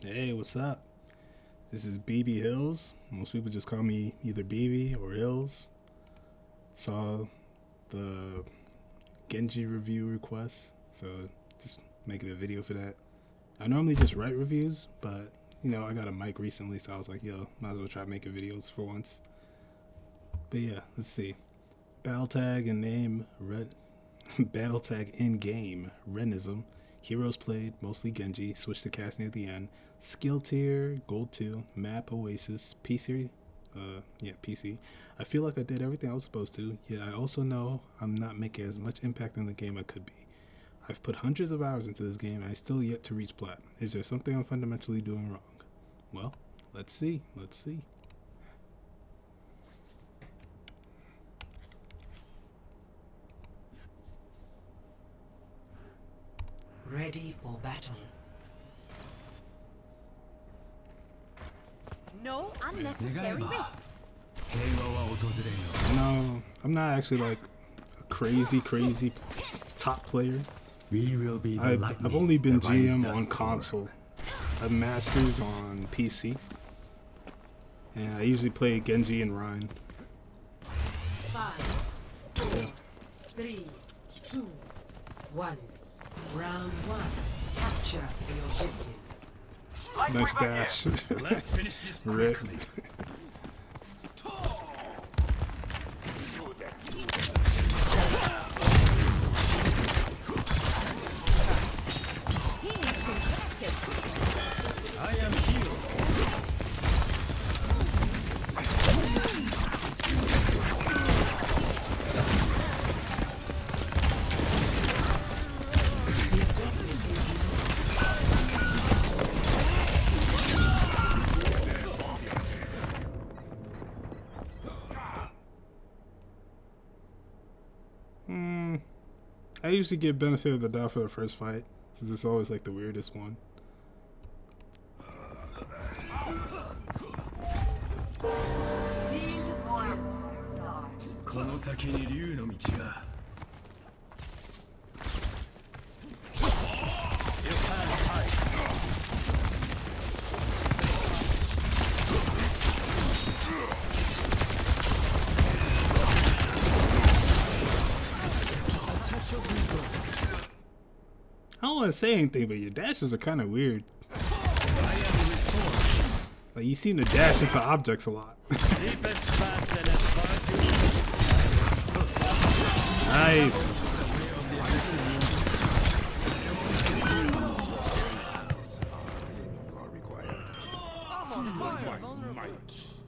Hey, what's up? This is BB Hills. Most people just call me either BB or Hills. Saw the Genji review request, so just making a video for that. I normally just write reviews, but I got a mic recently, so I was like, yo, might as well try making videos for once. But yeah, let's see. Battle tag in name red. Battle tag in game Renism. Heroes played mostly Genji. Switched to Cassidy at the end. Skill tier Gold 2. Map Oasis. PC. PC. I feel like I did everything I was supposed to. Yeah, I also know I'm not making as much impact in the game I could be. I've put hundreds of hours into this game and I still yet to reach plat. Is there something I'm fundamentally doing wrong? Well, let's see. Ready for battle. No unnecessary risks. No, I'm not actually like a crazy top player. I've only been GM on console. I'm Masters on PC. And I usually play Genji and Ryan. 5, 4, 3, 2, 1. Round 1. Capture the objective. Nice dash. Let's finish this Rip. quickly. I am healed. I usually get benefit of the doubt for the first fight, since it's always like the weirdest one. I don't want to say anything, but your dashes are kind of weird. Like, you seem to dash into objects a lot. Nice.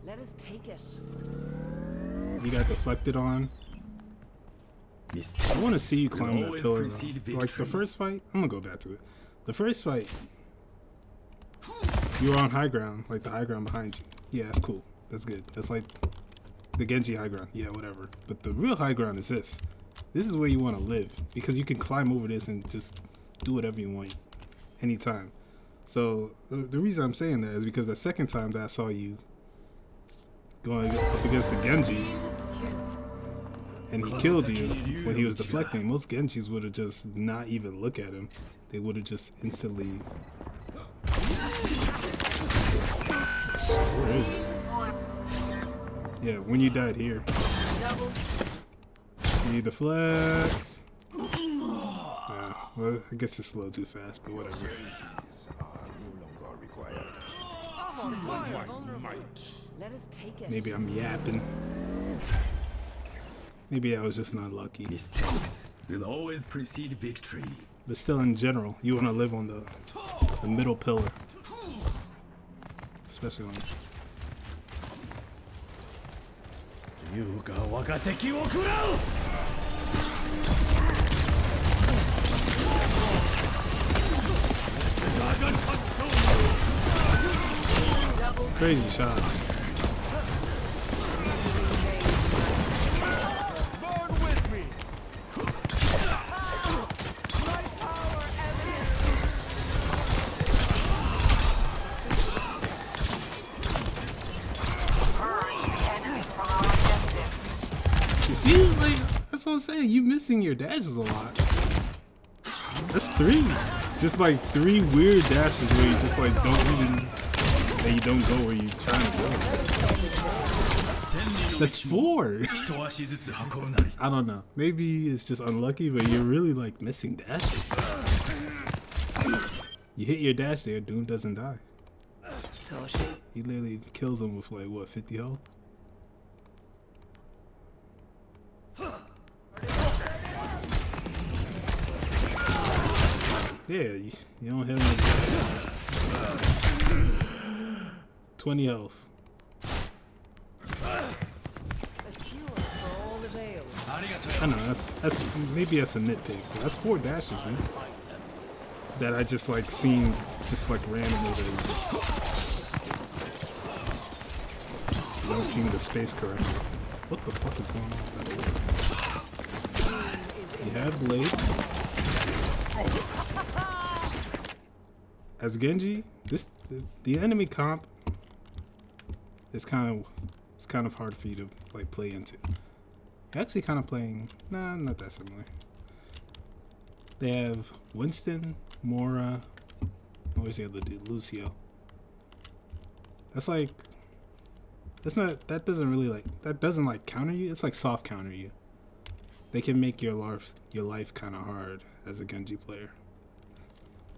Let us take it. You got deflected on. I want to see you climb that pillar though. Like the first fight, I'm gonna go back to it. The first fight, you were on high ground, like the high ground behind you. Yeah, that's cool. That's good. That's like the Genji high ground. Yeah, whatever. But the real high ground is this. This is where you want to live because you can climb over this and just do whatever you want anytime. So the reason I'm saying that is because the second time that I saw you going up against the Genji, and he killed you when he was deflecting. Most Genjis would have just not even look at him. They would have just instantly... Where is it? Yeah, when you died here. You deflect. Well, I guess it's a little too fast, but whatever. Let us take it. Maybe I'm yapping. Maybe I was just not lucky. Mistakes will always precede victory. But still, in general, you want to live on the middle pillar. Especially on... Crazy shots. See, like, that's what I'm saying. You missing your dashes a lot. That's 3. just like 3 weird dashes where you just like you don't go where you're trying to go. That's 4. I don't know. Maybe it's just unlucky, but you're really like missing dashes. You hit your dash there, Doom doesn't die. He literally kills him with like what, 50 health? Yeah, you don't hit him with 20 health. I know that's maybe that's a nitpick. But that's 4 dashes, man. That I just like seen just like randomly that he just don't seem the space correctly. What the fuck is going on? You have Blade. As Genji, the enemy comp is kind of hard for you to like play into. You're actually kind of playing, nah, not that similar. They have Winston, Mora, where's the other dude? Lucio. That doesn't like counter you. It's like soft counter you. They can make your life kind of hard as a Genji player.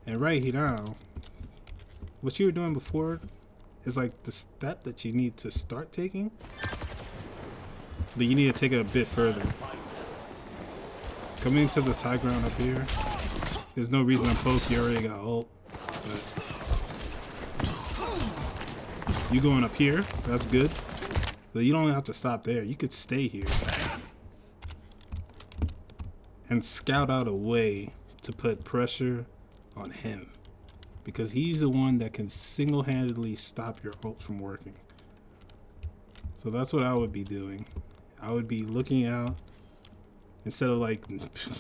And right here now, what you were doing before is like the step that you need to start taking, but you need to take it a bit further. Coming to this high ground up here, there's no reason to poke. You already got ult, but you going up here, that's good. But you don't have to stop there. You could stay here and scout out a way to put pressure on him, because he's the one that can single-handedly stop your ult from working. So that's what I would be doing. I would be looking out instead of like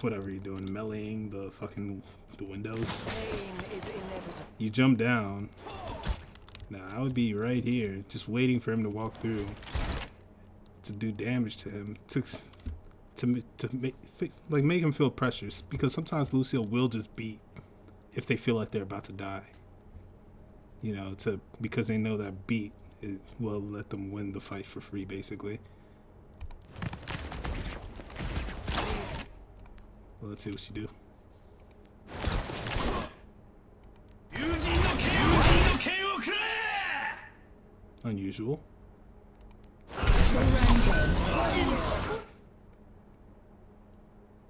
whatever you're doing, meleeing the windows. You jump down. Now I would be right here, just waiting for him to walk through to do damage to him, to make him feel pressures, because sometimes Lucio will just beat if they feel like they're about to die. You know, because they know that beat will let them win the fight for free, basically. Well, let's see what you do. Unusual.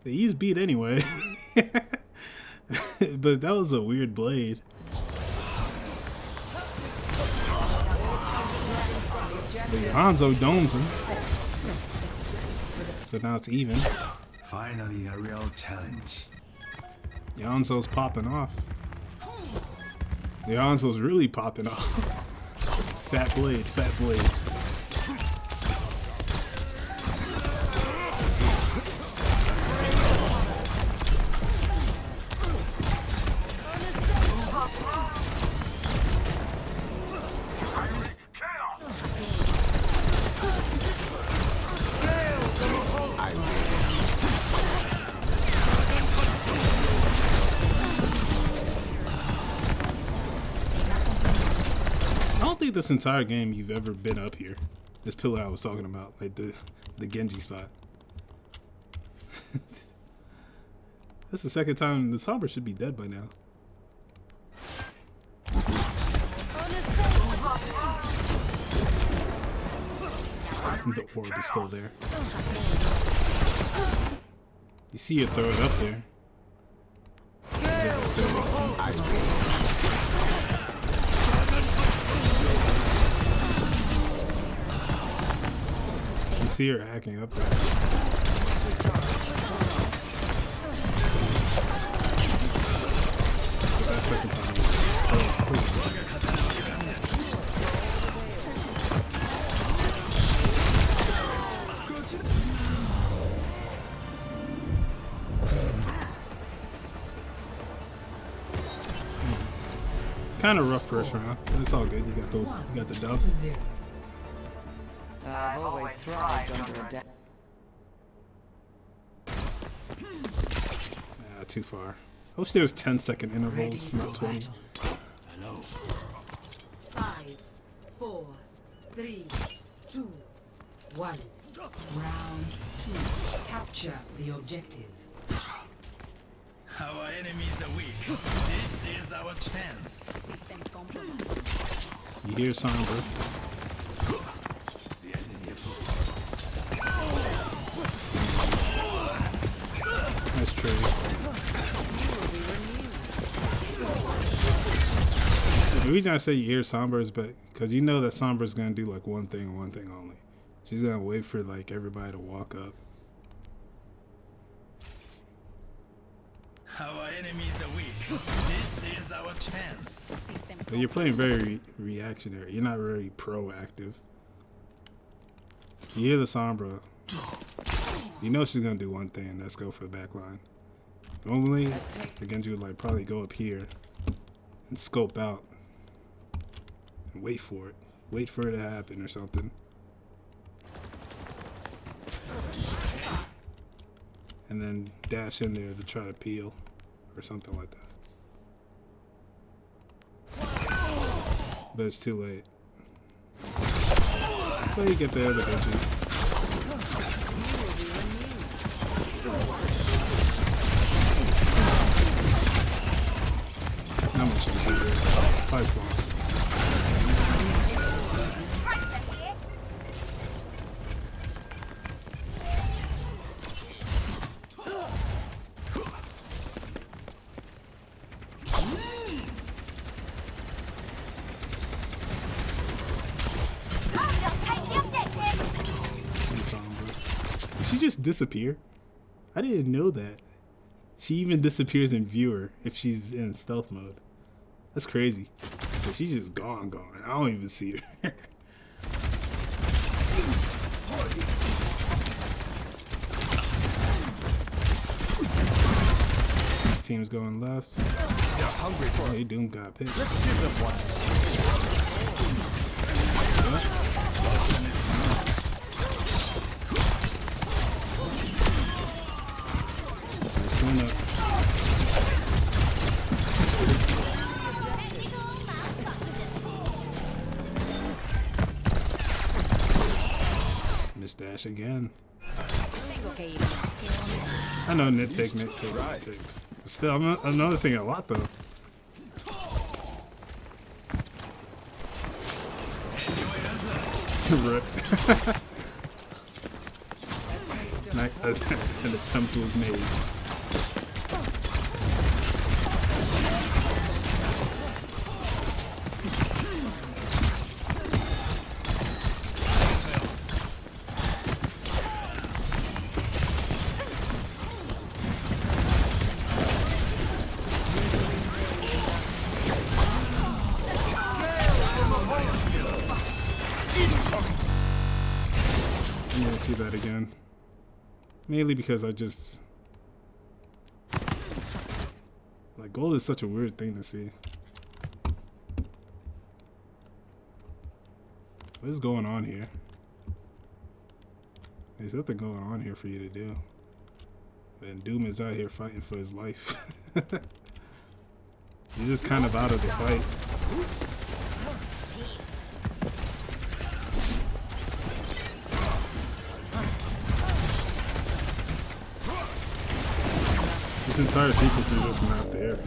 The E's beat anyway. But that was a weird blade. But Hanzo domes him. So now it's even. Finally, a real challenge. Hanzo's popping off. Hanzo's really popping off. Fat blade, fat blade. This entire game you've ever been up here, this pillar I was talking about, like the Genji spot. That's the second time. The Sombra should be dead by now. The orb is still there. You see it throw it up there. You see her hacking up there. But that second time was kind of rough first round, but it's all good. You got the dub. I've always thrived under a Too far. I wish there was 10-second intervals, Ready not for 20. battle. 5, 4, 3, 2, 1. Round 2. Capture the objective. Our enemies are weak. This is our chance. You hear Sombra. Nice trade. The reason I say you hear Sombra is because you know that Sombra's gonna do like one thing and one thing only. She's gonna wait for like everybody to walk up. Our enemies are weak. This is our chance. But you're playing very reactionary. You're not very proactive. You hear the Sombra. You know she's gonna do one thing, and that's go for the back line. Normally, the Genji would like probably go up here and scope out and wait for it. Wait for it to happen or something. And then dash in there to try to peel or something like that. But it's too late. But you get the other Genji. Not much you can do. Fight's lost. Did she just disappear? I didn't know that. She even disappears in viewer if she's in stealth mode. That's crazy. But she's just gone. I don't even see her. Team's going left. They're hungry for Hey, Doom got picked. Let's give them one. Nice clean up. Miss Dash again. I know nitpick. Still, I'm noticing it a lot though. Rip. An attempt was made. I'm gonna see that again. Mainly because I just... like, gold is such a weird thing to see. What is going on here? There's nothing going on here for you to do. And Doom is out here fighting for his life. He's just kind of out of the fight. This entire sequence is just not there.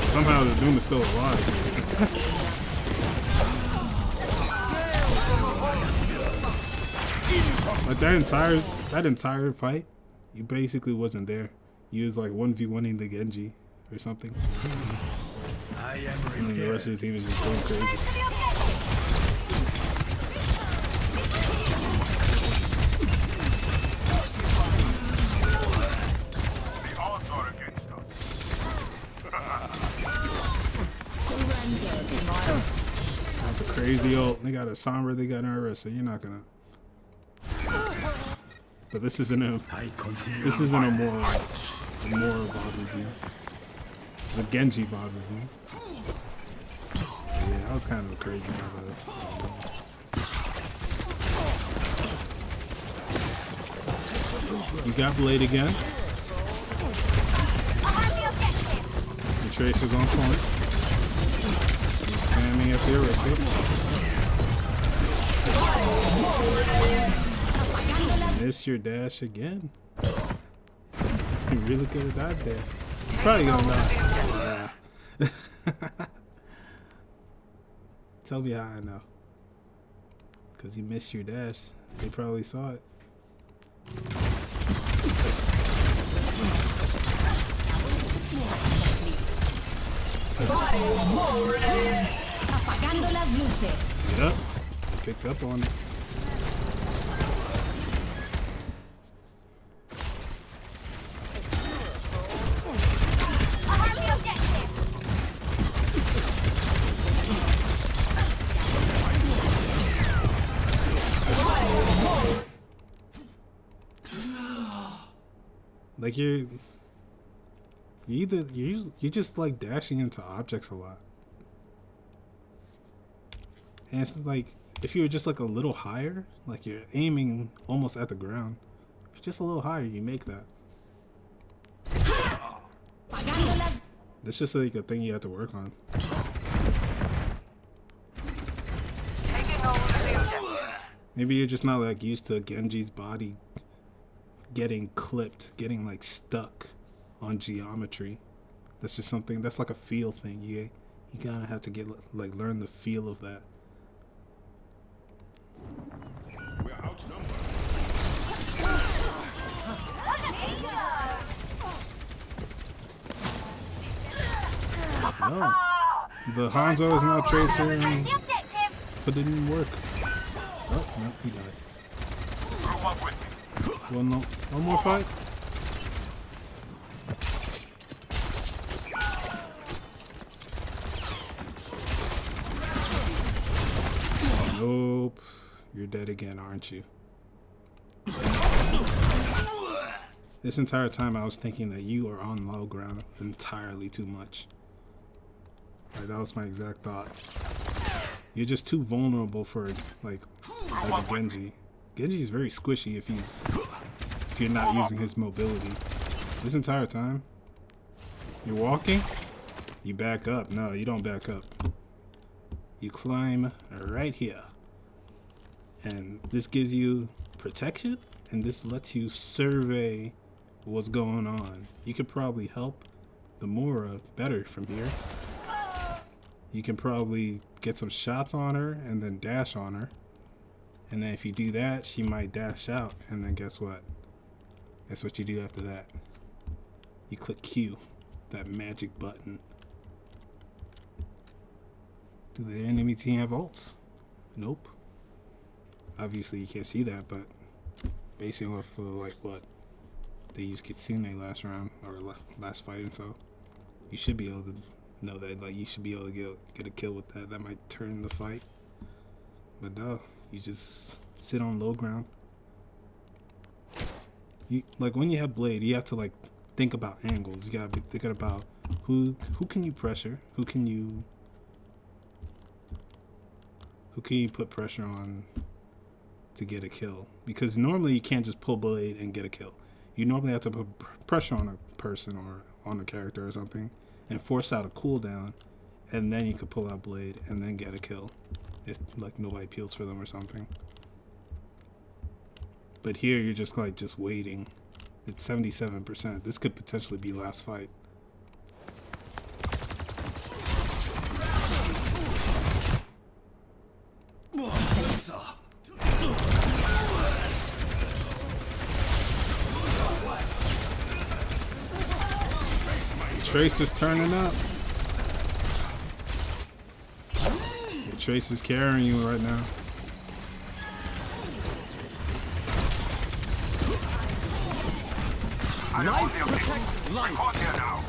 Somehow the Doom is still alive. Like that entire fight, you basically wasn't there. You was like 1v1ing the Genji or something. I am And then the rest of the team is just going crazy. The odds are against us. That's a crazy ult. They got a Sombra, they got an Aura, so you're not gonna. But this isn't a. I continue. This isn't a more evolved review. It's a Genji mod review. Yeah, that was kind of crazy. You got Blade again. The Tracer's on point. You're spamming up here, Rissy. Miss your dash again. You really could have died there. You're probably gonna die. Yeah. Tell me how I know. Because you missed your dash. They probably saw it. Apagando las luces. Yep. Picked up on it. Like you're just like dashing into objects a lot. And it's like if you were just like a little higher, like you're aiming almost at the ground. If you're just a little higher, you make that. That's just like a thing you have to work on. Maybe you're just not like used to Genji's body getting clipped, getting like stuck on geometry. That's just something that's like a feel thing. You gotta have to get like learn the feel of that. We're outnumbered. No, the Hanzo is now Tracer, but it didn't work. Oh no, he died. Move up with me. Well, no, one more fight. Nope. You're dead again, aren't you? This entire time I was thinking that you are on low ground entirely too much. Like, that was my exact thought. You're just too vulnerable for, like, as a Genji. Genji's very squishy if you're not using his mobility. This entire time, you're walking, you back up. No, you don't back up. You climb right here. And this gives you protection, and this lets you survey what's going on. You could probably help the Mora better from here. You can probably get some shots on her and then dash on her. And then if you do that, she might dash out. And then guess what? That's what you do after that. You click Q, that magic button. Do the enemy team have ults? Nope. Obviously you can't see that, but basing off of like what they used Kitsune last round or last fight, and so you should be able to know that, like, you should be able to get a kill with that. That might turn the fight. But no, you just sit on low ground. You, like, when you have Blade, you have to like think about angles. You gotta be thinking about who can you pressure, who can you put pressure on to get a kill. Because normally you can't just pull Blade and get a kill. You normally have to put pressure on a person or on a character or something and force out a cooldown, and then you could pull out Blade and then get a kill if like nobody peels for them or something. But here you're just like waiting. It's 77%. This could potentially be last fight. Tracer's turning up. The Tracer's carrying you right now. Life protects life. Now.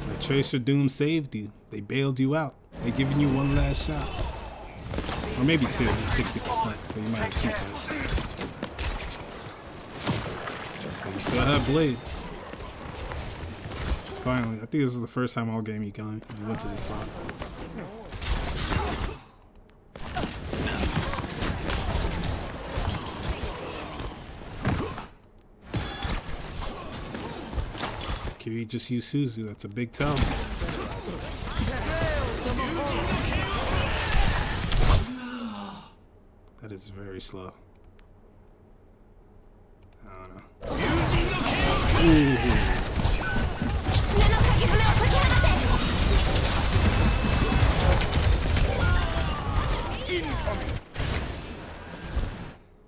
The Tracer Doom saved you. They bailed you out. They're giving you one last shot. Or maybe 2, it's 60%, so you might have 2 fights. But you still have Blade. Finally, I think this is the first time all game you went to this spot. Kiryu just used Suzu, that's a big tell. That is very slow. I don't know. Ooh.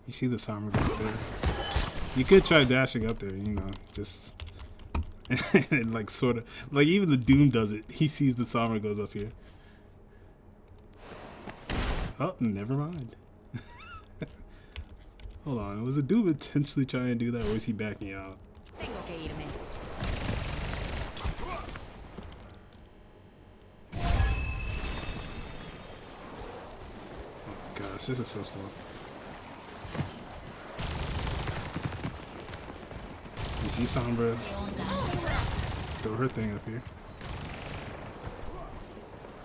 You see the Summer go up there. You could try dashing up there, you know, just and like sort of like even the Doom does it. He sees the Summer goes up here. Oh, never mind. Hold on, was the Doom intentionally trying to do that, or was he backing out? Oh gosh, this is so slow. You see Sombra throw her thing up here.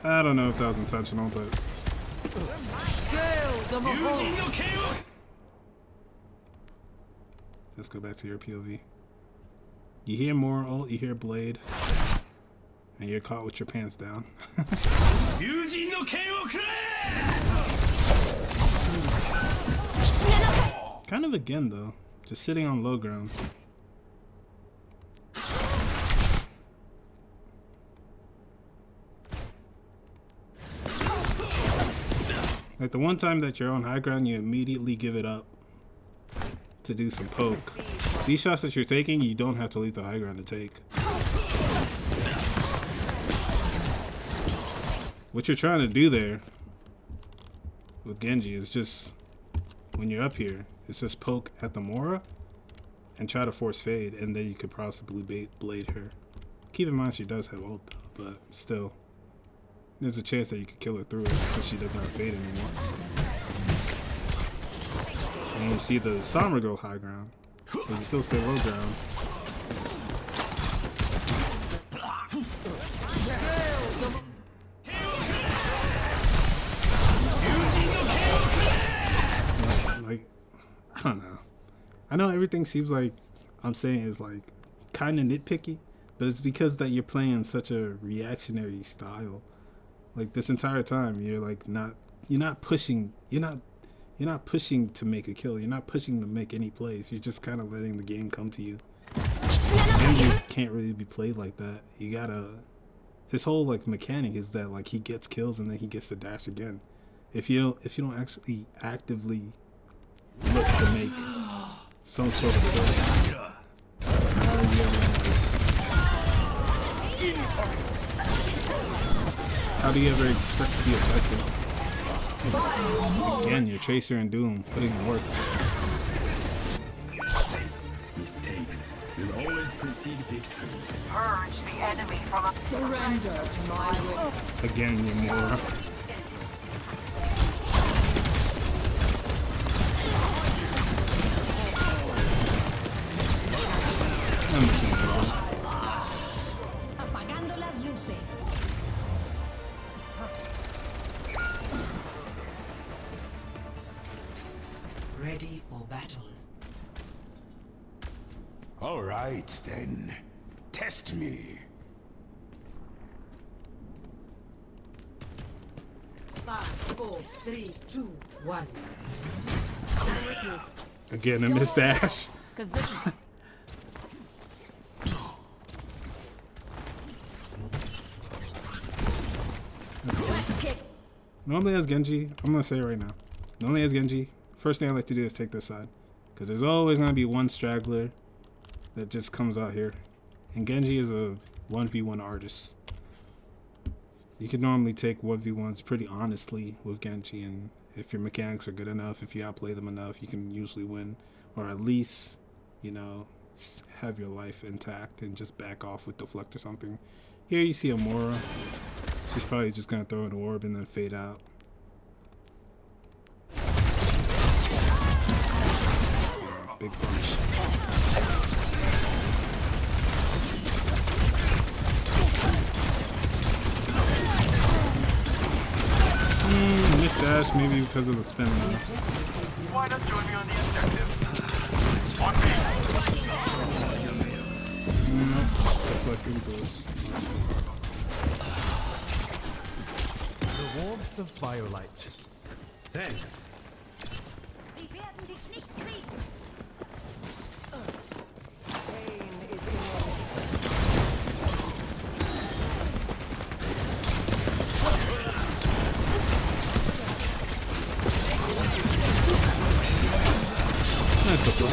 I don't know if that was intentional, but let's go back to your POV. You hear more ult, you hear Blade, and you're caught with your pants down. Kind of again though, just sitting on low ground. Like the one time that you're on high ground, you immediately give it up to do some poke. These shots that you're taking, you don't have to leave the high ground to take. What you're trying to do there with Genji is just, when you're up here, it's just poke at the Mora and try to force fade, and then you could possibly blade her. Keep in mind she does have ult though, but still. There's a chance that you could kill her through it since she doesn't have fade anymore. And you see the Sombra go high ground, but you still stay low ground. Like, I don't know. I know everything seems like I'm saying is like kind of nitpicky, but it's because that you're playing such a reactionary style. Like this entire time, you're like you're not pushing to make a kill. You're not pushing to make any plays. You're just kind of letting the game come to you. And you can't really be played like that. You gotta. His whole like mechanic is that like he gets kills and then he gets to dash again. If you don't actually actively look to make some sort of play, how do you ever expect to be effective? Again, your Tracer and Doom putting in work. Mistakes will always precede victory. Purge the enemy from a surrender to my will. Again, you're more. Apagando las luces. Ready for battle. All right, then. Test me. 5, 4, 3, 2, 1. Again, a missed dash. Let's see. Normally as Genji, I'm gonna say it right now. Normally as Genji, first thing I like to do is take this side. Because there's always gonna be one straggler that just comes out here. And Genji is a 1v1 artist. You can normally take 1v1s pretty honestly with Genji, and if your mechanics are good enough, if you outplay them enough, you can usually win. Or at least, you know, have your life intact and just back off with deflect or something. Here you see Amora. She's probably just gonna throw an orb and then fade out. big bunch. Missed dash maybe because of the spin. Why not join me on the objective? The warmth of Biolite. Thanks. Nice couple.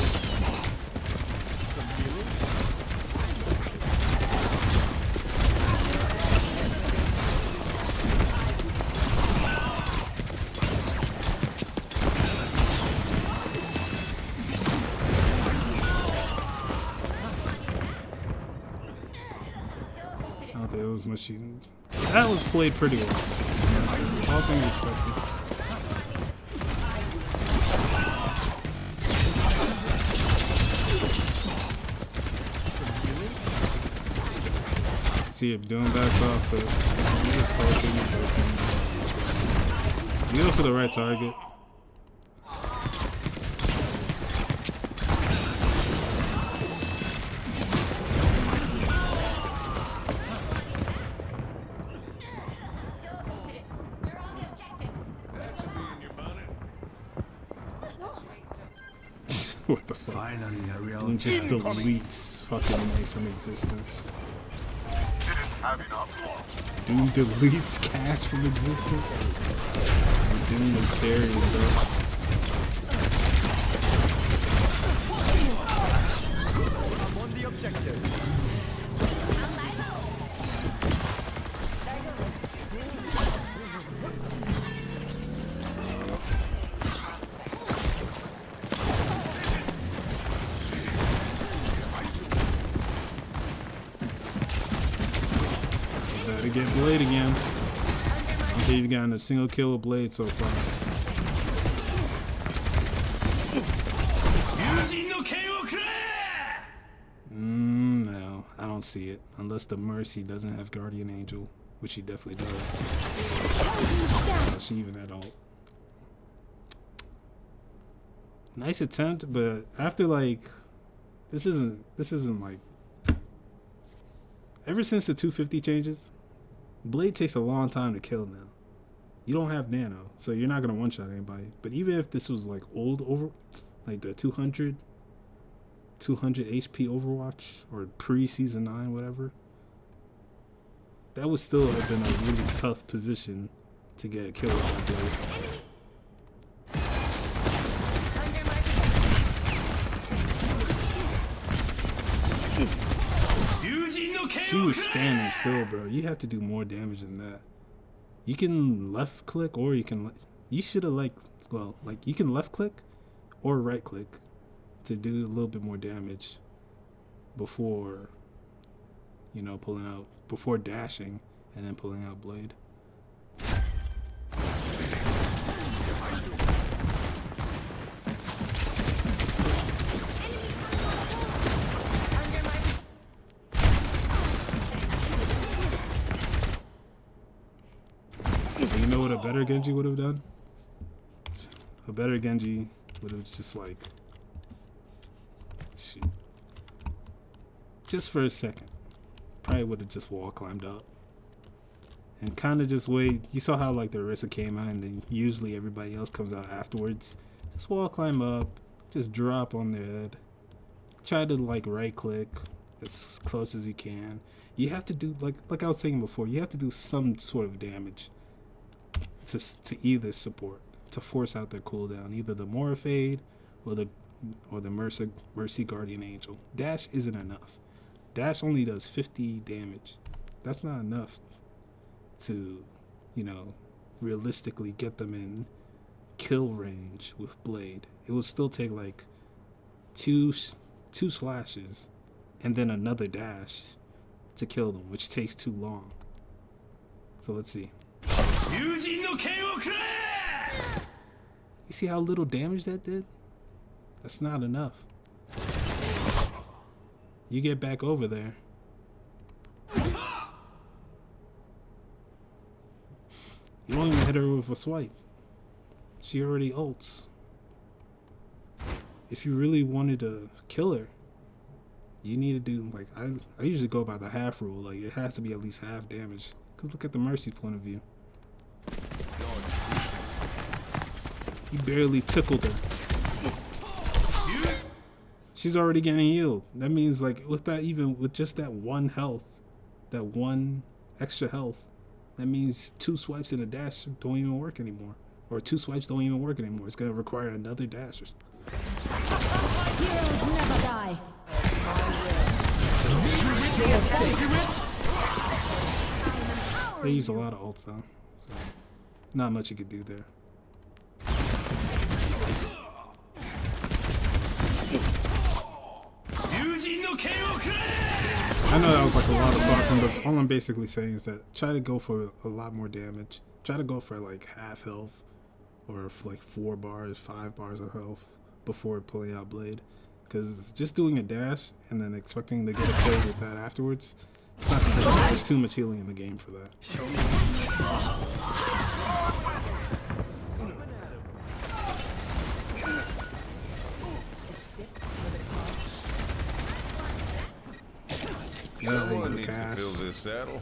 I don't think it was much cheating. That was played pretty well. All things expected. See it doing back off, but just poking. You go for the right target. What the fuck? Finally, a real And just deletes fucking May from existence. Doom deletes Cass from existence. Doom is carrying, bro. I'm on the objective. Better get Blade again. Okay, you've gotten a single kill with Blade so far. No, I don't see it. Unless the Mercy doesn't have Guardian Angel, which he definitely does. She even had ult. Nice attempt, but after like, this isn't like. Ever since the 250 changes, Blade takes a long time to kill now. You don't have nano, so you're not gonna one-shot anybody. But even if this was like old over, like the 200 HP Overwatch or pre-season 9, whatever, that would still have been a really tough position to get a kill with Blade. She was standing still, bro. You have to do more damage than that. You can left click or you can... You should have you can left click or right click to do a little bit more damage before, pulling out... Before dashing and then pulling out Blade. You know what a better Genji would have done? A better Genji would have just like... Shoot. Just for a second. Probably would have just wall climbed up. And kind of just wait. You saw how like the Orisa came out and then usually everybody else comes out afterwards. Just wall climb up. Just drop on their head. Try to like right click as close as you can. You have to do, like I was saying before, you have to do some sort of damage to either support, to force out their cooldown, either the Mora Fade or the Mercy Guardian Angel. Dash isn't enough. Dash only does 50 damage. That's not enough to, realistically get them in kill range with Blade. It will still take like two slashes and then another dash to kill them, which takes too long. So let's see. You see how little damage that did? That's not enough. You get back over there. You don't even hit her with a swipe. She already ults. If you really wanted to kill her, you need to do, like, I usually go by the half rule. Like, it has to be at least half damage. Because look at the Mercy point of view. You barely tickled her. She's already getting healed. That means, like, with just that one health, that one extra health, that means 2 swipes and a dash don't even work anymore. Or 2 swipes don't even work anymore. It's going to require another dash. Heroes never die. They use a lot of ults though, so not much you could do there. I know that was like a lot of talking, but all I'm basically saying is that try to go for a lot more damage. Try to go for like half health or like 4 bars, 5 bars of health before pulling out Blade. Because just doing a dash and then expecting to get a kill with that afterwards, it's not gonna happen. There's too much healing in the game for that. Someone needs to fill this saddle.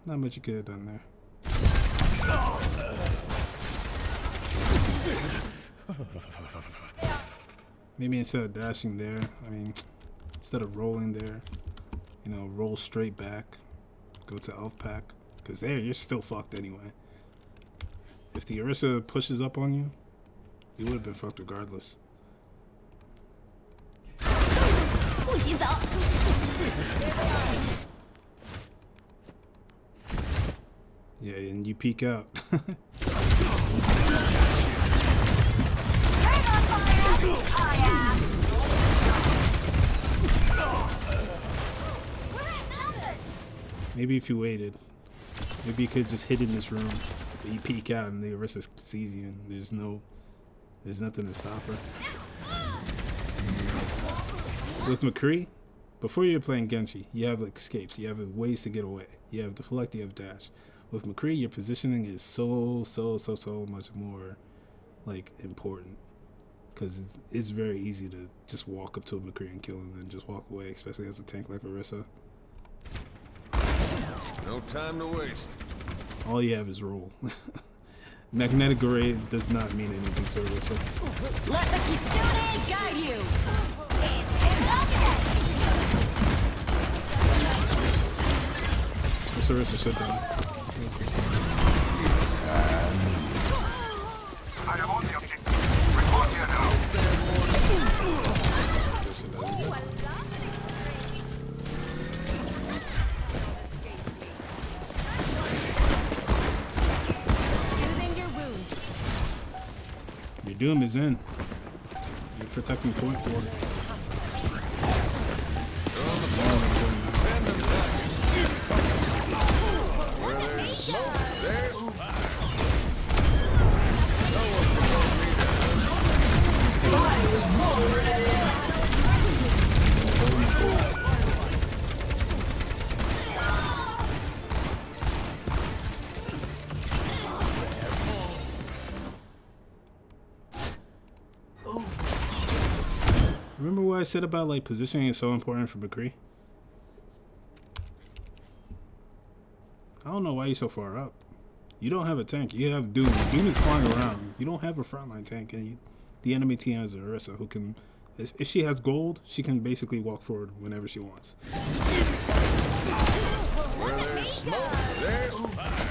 Not much you could have done there. Maybe instead of dashing there, I mean, instead of rolling there, you know, roll straight back, go to elf pack, because there you're still fucked anyway. If the Orisa pushes up on you, you would have been fucked regardless. Yeah, and you peek out. Maybe if you waited, maybe you could just hit in this room, but you peek out and the Orisa sees you and there's nothing to stop her. With McCree, before you're playing Genji, you have like escapes, you have ways to get away. You have deflect, you have dash. With McCree, your positioning is so much more like important, because it's very easy to just walk up to a McCree and kill him and then just walk away, especially as a tank like Orisa. No time to waste. All you have is roll. Magnetic array does not mean anything to Orisa. Let the Kitsune guide you. This Orisa should die. I am on the objective. Report here now. Soothing your wounds. Your doom is in. You're protecting point 4. Where there's smoke, there's fire. Remember what I said about like positioning is so important for McCree? I don't know why you're so far up. You don't have a tank. You have Doom. Doom is flying around. You don't have a frontline tank, and the enemy team has Orisa, who can, if she has gold, she can basically walk forward whenever she wants. Where there's smoke, there's fire.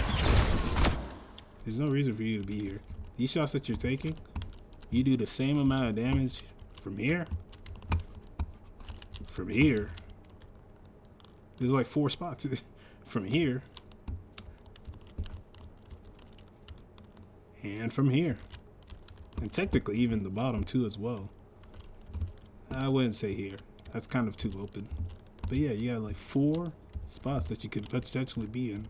There's no reason for you to be here. These shots that you're taking, you do the same amount of damage from here. From here. There's like 4 spots from here. And from here. And technically even the bottom too as well. I wouldn't say here. That's kind of too open. But yeah, you got like 4 spots that you could potentially be in.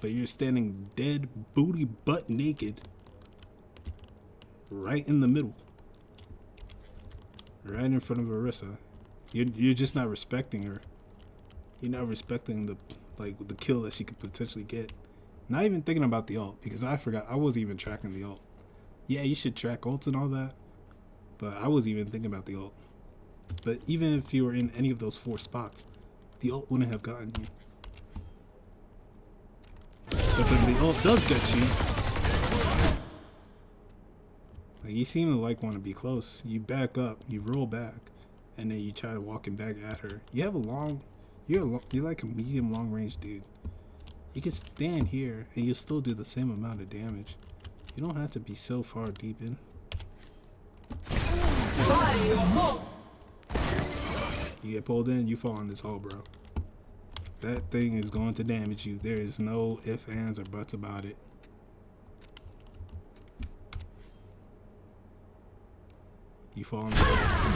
But you're standing dead, booty, butt naked. Right in the middle. Right in front of Arissa. You're just not respecting her. You're not respecting the kill that she could potentially get. Not even thinking about the ult, because I forgot. I wasn't even tracking the ult. Yeah, you should track ults and all that, but I wasn't even thinking about the ult. But even if you were in any of those 4 spots, the ult wouldn't have gotten you. But then the ult does get you. Like, you seem to want to be close. You back up, you roll back, and then you try to walk back at her. You have a long, you're like a medium long range dude. You can stand here and you still do the same amount of damage. You don't have to be so far deep in. You get pulled in, you fall in this hole, bro. That thing is going to damage you. There is no ifs, ands, or buts about it. You fall in the hole.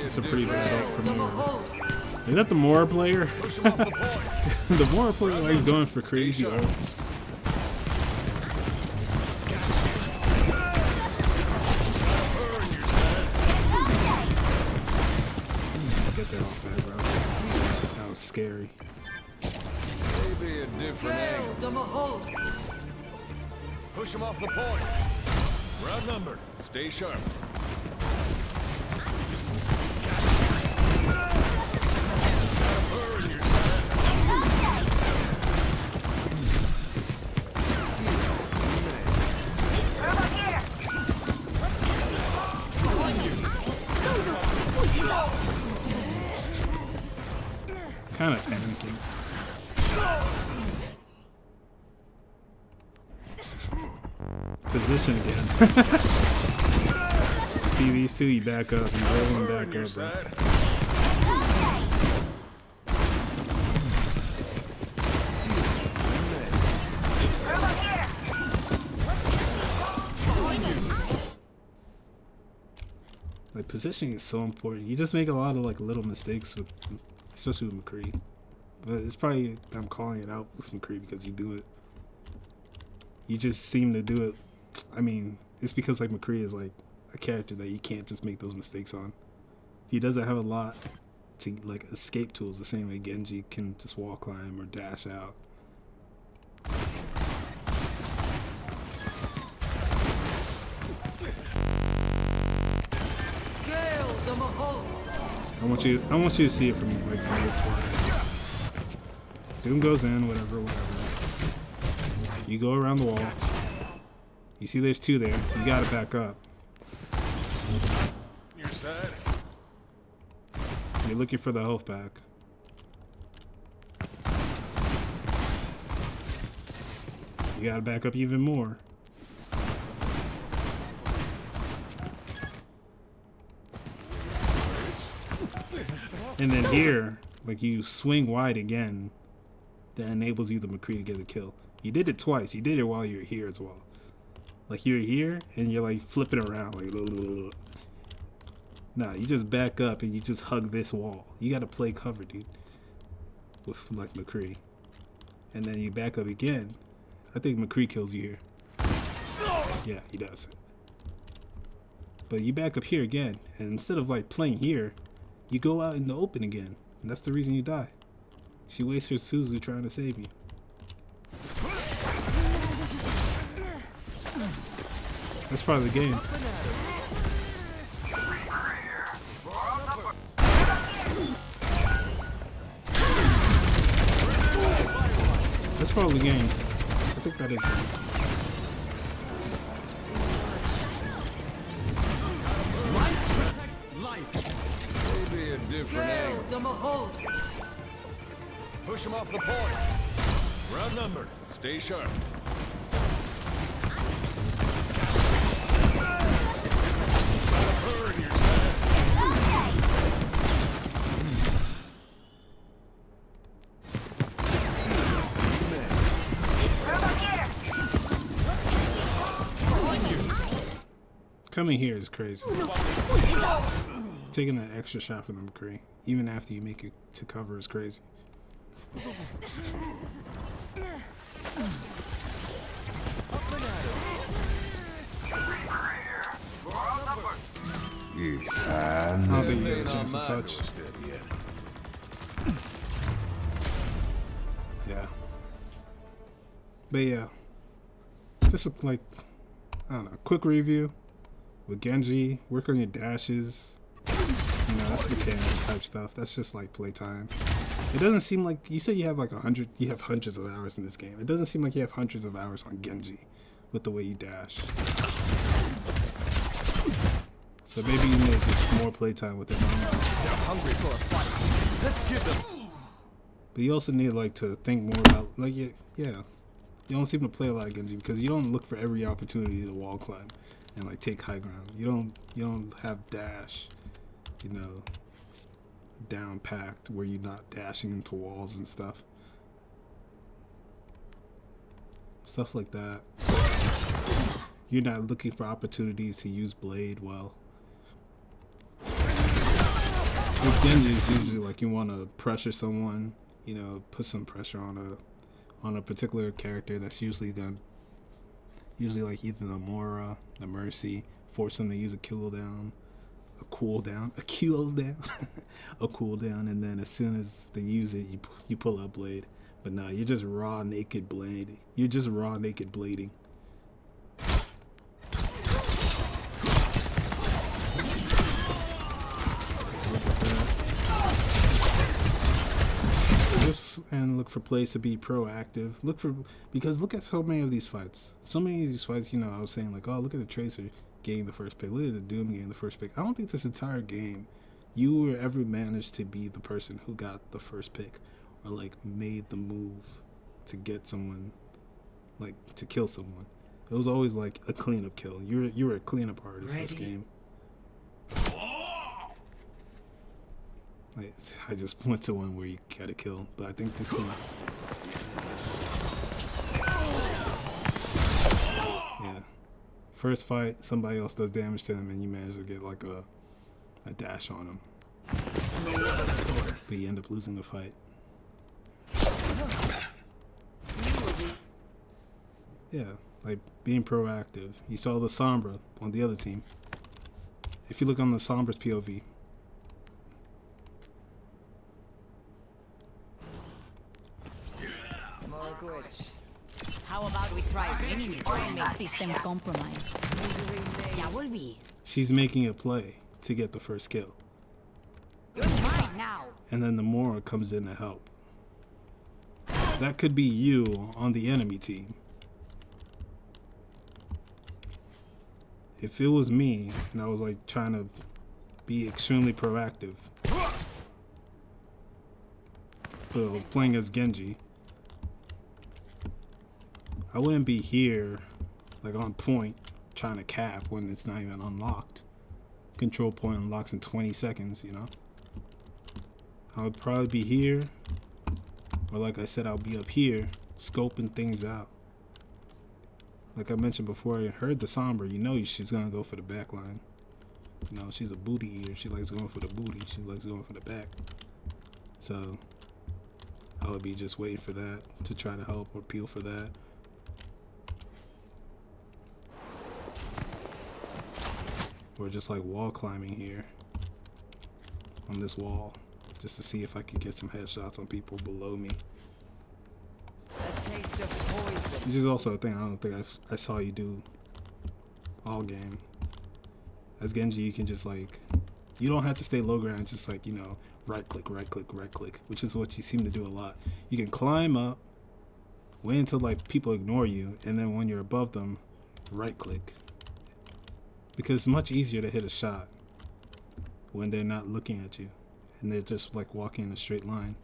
It's a pretty bad ult from Mora. Is that the Mora player? The Mora player likes going for crazy ults. Get that off that, bro. That was scary. Maybe a different angle. Push him off the point. We're outnumbered. Stay sharp. Kind of panicking. Position again. See these two, you back up, you roll them back up, bro. Like, positioning is so important. You just make a lot of little mistakes with, especially with McCree. But it's probably I'm calling it out with McCree because you do it. You just seem to do it. I mean, it's because McCree is a character that you can't just make those mistakes on. He doesn't have a lot to escape tools the same way Genji can just wall climb or dash out. I want you to see it from this far. Doom goes in, whatever. You go around the wall. You see there's 2 there. You gotta back up. Your side. You're looking for the health pack. You gotta back up even more. And then here, you swing wide again. That enables you, the McCree, to get a kill. You did it twice. You did it while you're here as well. You're here and you're flipping around Nah, you just back up and you just hug this wall. You gotta play cover, dude. With McCree. And then you back up again. I think McCree kills you here. Yeah, he does. But you back up here again, and instead of playing here, you go out in the open again. And that's the reason you die. She wastes her Suzu trying to save you. That's part of the game. That's part of the game. I think that is. different angle. Them a hold. Push him off the point. We're outnumbered. Stay sharp. Coming here is crazy. Taking that extra shot from them, McCree, even after you make it to cover, is crazy. It's I don't think you got a chance to touch. Yeah. But yeah, just like, I don't know, quick review with Genji. Work on your dashes. You know, that's mechanics type stuff. That's just like playtime. It doesn't seem like, you said you have like 100, you have hundreds of hours in this game. It doesn't seem like you have hundreds of hours on Genji with the way you dash. So maybe you need just more playtime with it. They're hungry for a fight. Let's give them. But you also need like to think more about, like, yeah. You don't seem to play a lot of Genji because you don't look for every opportunity to wall climb and like take high ground. You don't have dash, you know, down packed where you're not dashing into walls and stuff. Stuff like that. You're not looking for opportunities to use blade well. With Genji, it's usually like you want to pressure someone, you know, put some pressure on a particular character that's usually like either the Mora, the Mercy, force them to use a cooldown, and then as soon as they use it, you pull out blade. But no, you're just raw naked blade. You're just raw naked blading. And look for plays to be proactive. Because look at so many of these fights. So many of these fights, you know, I was saying like, oh, look at the Tracer getting the first pick. Look at the Doom getting the first pick. I don't think this entire game you ever managed to be the person who got the first pick or like made the move to get someone, like to kill someone. It was always like a cleanup kill. You were a cleanup artist this game. I just went to one where you got a kill, but I think this is... Yeah. First fight, somebody else does damage to him and you manage to get like a dash on him. But you end up losing the fight. Yeah, like being proactive. You saw the Sombra on the other team. If you look on the Sombra's POV, How about we try winning it and make system compromise? Ya volví. she's making a play to get the first kill. You're mine now. And then the Mora comes in to help. That could be you on the enemy team. If it was me and I was like trying to be extremely proactive, but I was playing as Genji, I wouldn't be here like on point trying to cap when it's not even unlocked. Control point unlocks in 20 seconds, you know? I would probably be here, or like I said, I'll be up here scoping things out. Like I mentioned before, I heard the Sombra, you know she's gonna go for the back line. You know, she's a booty eater. She likes going for the booty. She likes going for the back. So I would be just waiting for that to try to help or peel for that. Or just like wall climbing here on this wall, just to see if I could get some headshots on people below me. A taste of poison. Which is also a thing I don't think I saw you do all game. As Genji, you can just like, you don't have to stay low ground, just like, you know, right click, which is what you seem to do a lot. You can climb up, wait until like people ignore you, and then when you're above them, right click. Because it's much easier to hit a shot when they're not looking at you. and they're just like walking in a straight line.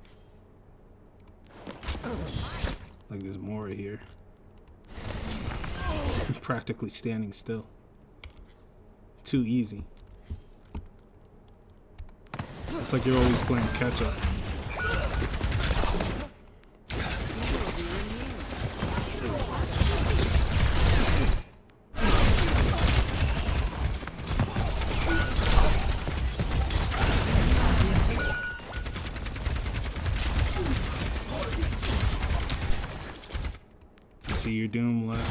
Like there's more here. Practically standing still. Too easy. It's like you're always playing catch up. See your Doom left.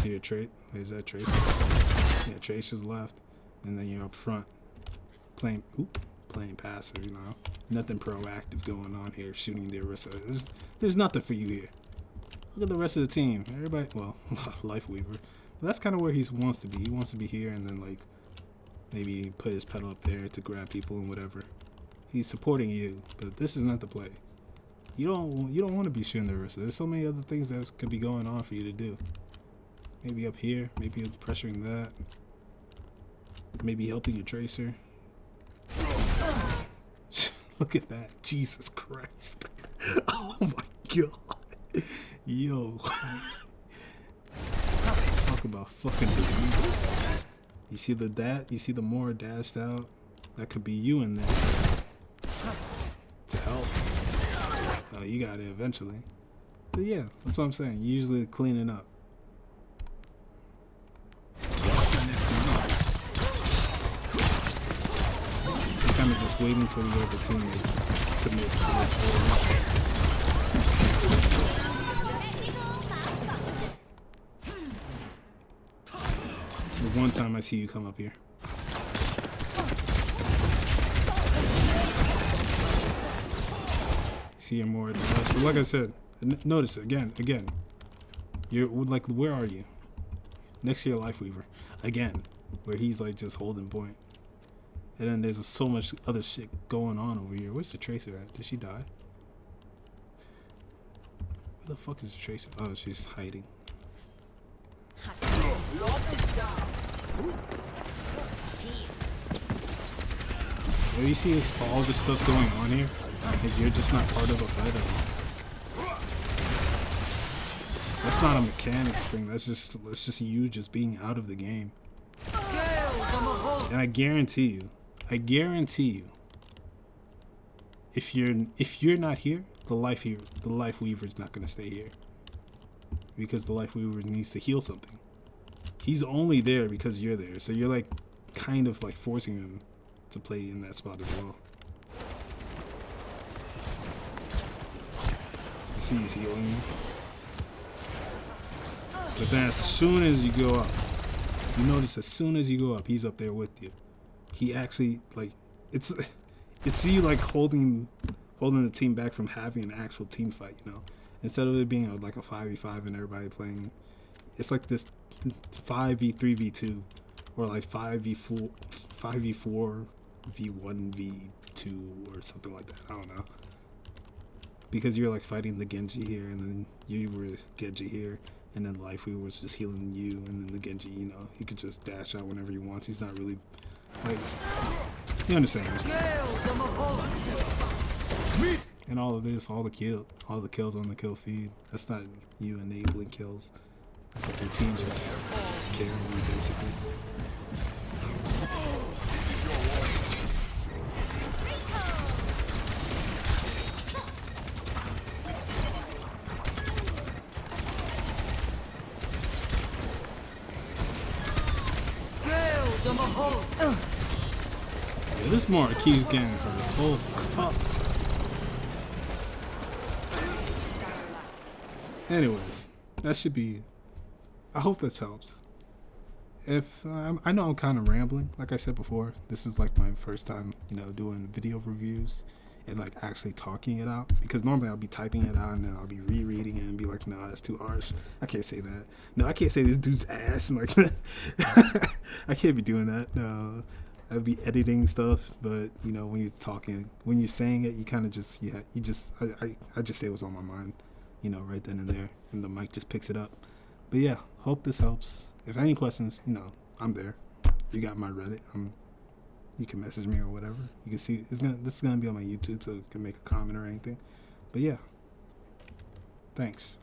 See your Trace. Is that Trace? Yeah, Trace is left. And then you're up front. Playing passive, you know. Nothing proactive going on here, shooting the Orisa. There's nothing for you here. Look at the rest of the team. Everybody, well, Life Weaver. But that's kind of where he wants to be. He wants to be here and then, like, maybe put his pedal up there to grab people and whatever. He's supporting you, but this is not the play. You don't want to be shooting the Orisa. There's so many other things that could be going on for you to do. Maybe up here, maybe pressuring that. Maybe helping your Tracer. Look at that. Jesus Christ. Oh my god. Yo. Talk about fucking disease. You see the more dashed out? That could be you in there. To help. Oh, you got it eventually. But yeah, that's what I'm saying. Usually cleaning up. Kind of just waiting for the other teammates to make this forward. The one time I see you come up here. See you're more advanced. But like I said, notice it again. You're like, where are you? Next to your Life Weaver. Again. Where he's like just holding point. And then there's so much other shit going on over here. Where's the Tracer at? Did she die? Where the fuck is the Tracer? Oh, she's hiding. Well, you see all this stuff going on here? Like you're just not part of a fight at all. That's not a mechanics thing. That's just you just being out of the game. And I guarantee you, if you're not here, the Life Weaver is not gonna stay here. Because the Life Weaver needs to heal something. He's only there because you're there. So you're like kind of like forcing him to play in that spot as well. You see he's healing you. But then as soon as you go up, you notice as soon as you go up, he's up there with you. He actually, like, it's you like holding the team back from having an actual team fight, you know? Instead of it being like a 5v5 and everybody playing, it's like this 5v3v2 or like 5v4 v1v2 or something like that. I don't know. Because you're like fighting the Genji here, and then you were Genji here, and then Life Weaver was just healing you, and then the Genji, you know, he could just dash out whenever he wants. He's not really like, you understand what I'm saying? And all of this, all the kills on the kill feed, that's not you enabling kills. That's like the team just carrying you basically. Yeah, this more keeps getting her whole cup. Anyways, that should be. I hope this helps. If I know I'm kind of rambling, like I said before, this is like my first time, you know, doing video reviews and like actually talking it out. Because normally I'll be typing it out and then I'll be rereading it and be like, no, that's too harsh. I can't say that. No, I can't say this dude's ass and like I can't be doing that. No, I'd be editing stuff. But you know, when you're talking, when you're saying it, you kind of just I just say what's on my mind, you know, right then and there, and the mic just picks it up. But yeah, hope this helps. If any questions, you know, I'm there. You got my Reddit. you can message me or whatever. You can see this is gonna be on my YouTube, so you can make a comment or anything. But yeah, thanks.